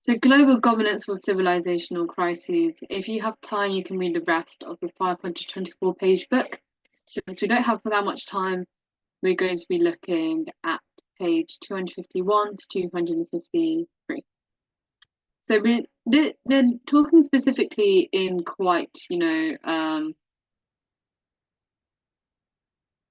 So global governance for civilizational crises. If you have time, you can read the rest of the 524-page book. Since we don't have that much time, we're going to be looking at page 251 to 253. So they're talking specifically in quite,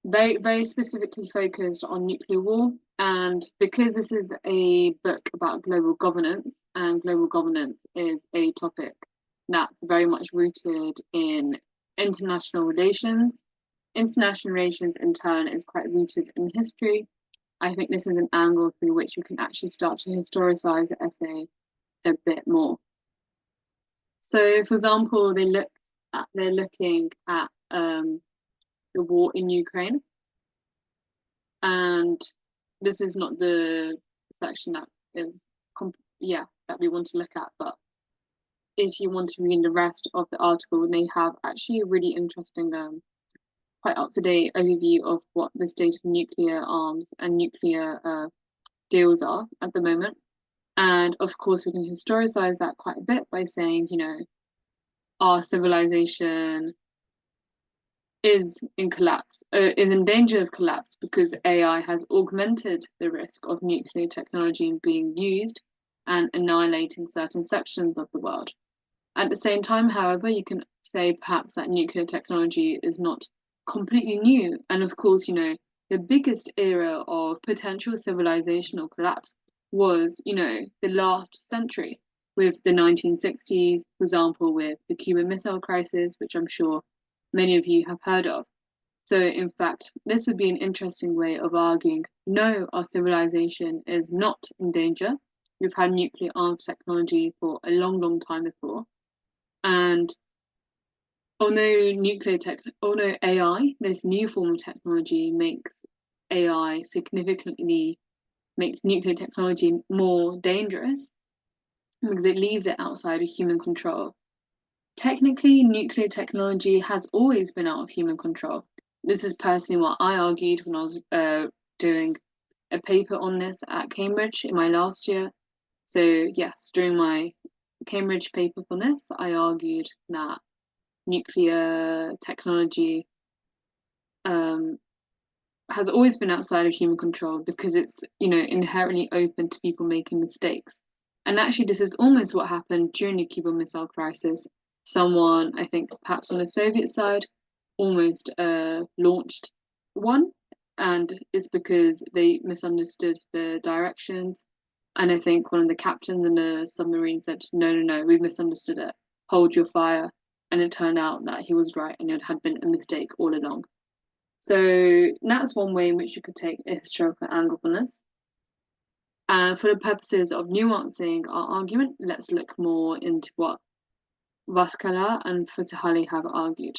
very, very specifically focused on nuclear war. And because this is a book about global governance, and global governance is a topic that's very much rooted in international relations. International relations, in turn, is quite rooted in history. I think this is an angle through which you can actually start to historicize the essay a bit more. So, for example, they're looking at the war in Ukraine, and this is not the section that is that we want to look at, but if you want to read the rest of the article, they have actually a really interesting quite up-to-date overview of what the state of nuclear arms and nuclear deals are at the moment. And of course, we can historicize that quite a bit by saying, our civilization is in collapse, is in danger of collapse because AI has augmented the risk of nuclear technology being used and annihilating certain sections of the world. At the same time, however, you can say perhaps that nuclear technology is not completely new. And of course, the biggest era of potential civilizational collapse was, the last century with the 1960s, for example, with the Cuban Missile Crisis, which I'm sure many of you have heard of. So, in fact, this would be an interesting way of arguing no, our civilization is not in danger. We've had nuclear arms technology for a long, long time before. And although AI, this new form of technology, makes nuclear technology more dangerous because it leaves it outside of human control. Technically, nuclear technology has always been out of human control. This is personally what I argued when I was doing a paper on this at Cambridge in my last year. So yes, during my Cambridge paper for this, I argued that nuclear technology has always been outside of human control because it's inherently open to people making mistakes. And actually, this is almost what happened during the Cuban Missile Crisis. Someone, I think perhaps on the Soviet side, almost launched one, and it's because they misunderstood the directions. And I think one of the captains in the submarine said, no, we've misunderstood it. Hold your fire. And it turned out that he was right and it had been a mistake all along. So that's one way in which you could take a historical angle on this. For the purposes of nuancing our argument, let's look more into what Vaskala and Futahali have argued.